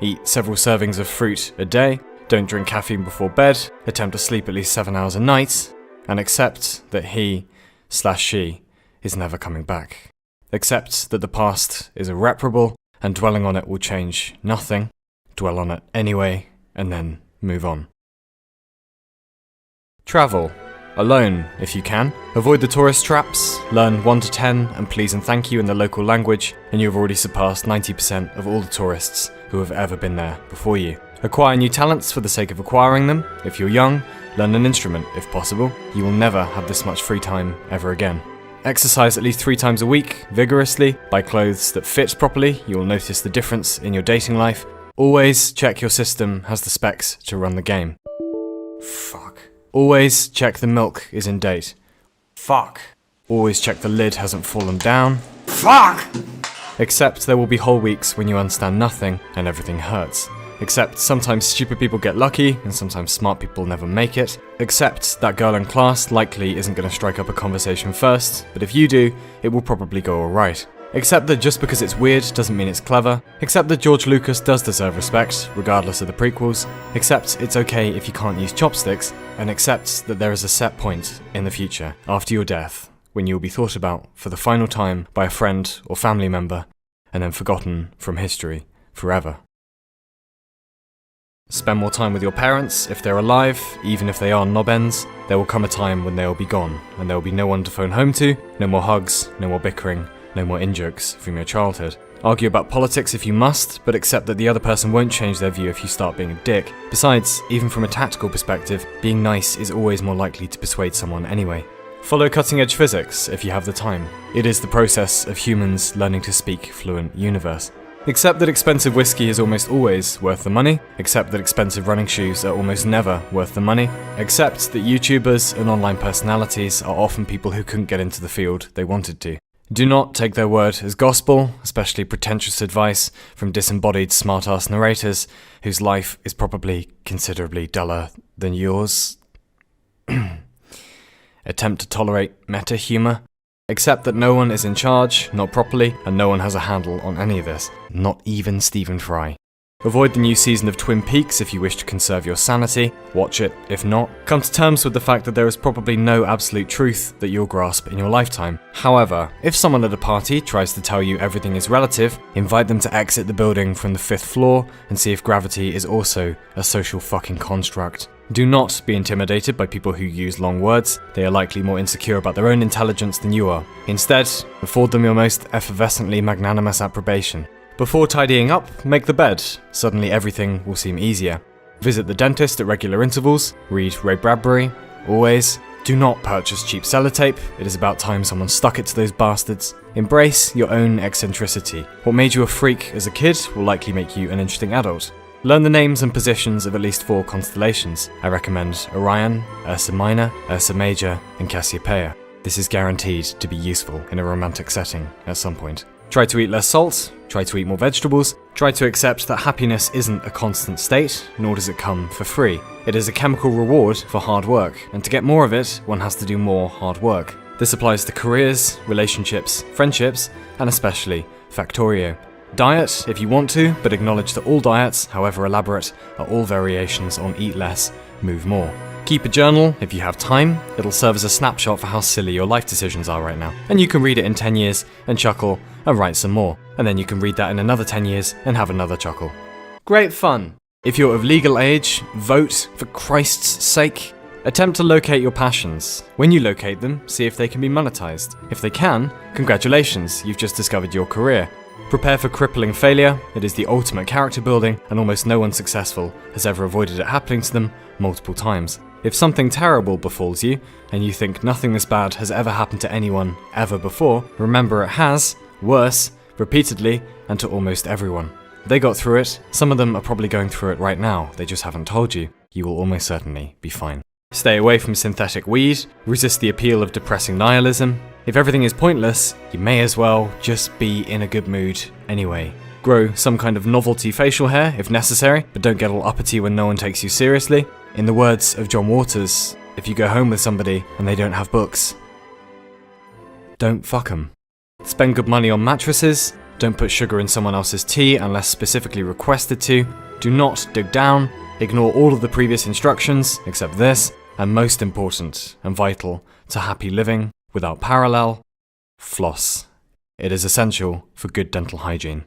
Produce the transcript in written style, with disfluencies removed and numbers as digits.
Eat several servings of fruit a day, don't drink caffeine before bed, attempt to sleep at least 7 hours a night, and accept that he/she is never coming back. Accept that the past is irreparable, and dwelling on it will change nothing. Dwell on it anyway, and then move on. Travel. Alone, if you can. Avoid the tourist traps, learn 1 to 10 and please and thank you in the local language, and you've already surpassed 90% of all the tourists who have ever been there before you. Acquire new talents for the sake of acquiring them. If you're young, learn an instrument if possible. You will never have this much free time ever again. Exercise at least 3 times a week, vigorously. Buy clothes that fit properly. You will notice the difference in your dating life. Always check your system has the specs to run the game. Fuck. Always check the milk is in date. Fuck. Always check the lid hasn't fallen down. Fuck! Except there will be whole weeks when you understand nothing and everything hurts. Except sometimes stupid people get lucky and sometimes smart people never make it. Except that girl in class likely isn't going to strike up a conversation first, but if you do, it will probably go alright. Except that just because it's weird doesn't mean it's clever. Except that George Lucas does deserve respect, regardless of the prequels. Except it's okay if you can't use chopsticks. And accept that there is a set point in the future, after your death, when you will be thought about for the final time by a friend or family member, and then forgotten from history forever. Spend more time with your parents if they're alive, even if they are knobends. There will come a time when they will be gone, and there will be no one to phone home to, no more hugs, no more bickering, no more in-jokes from your childhood. Argue about politics if you must, but accept that the other person won't change their view if you start being a dick. Besides, even from a tactical perspective, being nice is always more likely to persuade someone anyway. Follow cutting-edge physics if you have the time. It is the process of humans learning to speak fluent universe. Accept that expensive whiskey is almost always worth the money. Accept that expensive running shoes are almost never worth the money. Accept that YouTubers and online personalities are often people who couldn't get into the field they wanted to. Do not take their word as gospel, especially pretentious advice from disembodied smart-ass narrators whose life is probably considerably duller than yours. Attempt to tolerate meta-humor. Accept that no one is in charge, not properly, and no one has a handle on any of this. Not even Stephen Fry. Avoid the new season of Twin Peaks if you wish to conserve your sanity. Watch it if not. Come to terms with the fact that there is probably no absolute truth that you'll grasp in your lifetime. However, if someone at a party tries to tell you everything is relative, invite them to exit the building from the 5th floor and see if gravity is also a social fucking construct. Do not be intimidated by people who use long words. They are likely more insecure about their own intelligence than you are. Instead, afford them your most effervescently magnanimous approbation. Before tidying up, make the bed. Suddenly everything will seem easier. Visit the dentist at regular intervals. Read Ray Bradbury. Always. Do not purchase cheap sellotape. It is about time someone stuck it to those bastards. Embrace your own eccentricity. What made you a freak as a kid will likely make you an interesting adult. Learn the names and positions of at least 4 constellations. I recommend Orion, Ursa Minor, Ursa Major, and Cassiopeia. This is guaranteed to be useful in a romantic setting at some point. Try to eat less salt, try to eat more vegetables, try to accept that happiness isn't a constant state, nor does it come for free. It is a chemical reward for hard work, and to get more of it, one has to do more hard work. This applies to careers, relationships, friendships, and especially Factorio. Diet, if you want to, but acknowledge that all diets, however elaborate, are all variations on eat less, move more. Keep a journal if you have time. It'll serve as a snapshot for how silly your life decisions are right now. And you can read it in 10 years and chuckle and write some more. And then you can read that in another 10 years and have another chuckle. Great fun. If you're of legal age, vote for Christ's sake. Attempt to locate your passions. When you locate them, see if they can be monetized. If they can, congratulations, you've just discovered your career. Prepare for crippling failure. It is the ultimate character building, and almost no one successful has ever avoided it happening to them multiple times. If something terrible befalls you, and you think nothing this bad has ever happened to anyone ever before, remember it has, worse, repeatedly, and to almost everyone. They got through it. Some of them are probably going through it right now. They just haven't told you. You will almost certainly be fine. Stay away from synthetic weed. Resist the appeal of depressing nihilism. If everything is pointless, you may as well just be in a good mood anyway. Grow some kind of novelty facial hair if necessary, but don't get all uppity when no one takes you seriously. In the words of John Waters, if you go home with somebody and they don't have books, don't fuck 'em. Spend good money on mattresses. Don't put sugar in someone else's tea unless specifically requested to. Do not dig down. Ignore all of the previous instructions, except this, and most important and vital to happy living without parallel, floss. It is essential for good dental hygiene.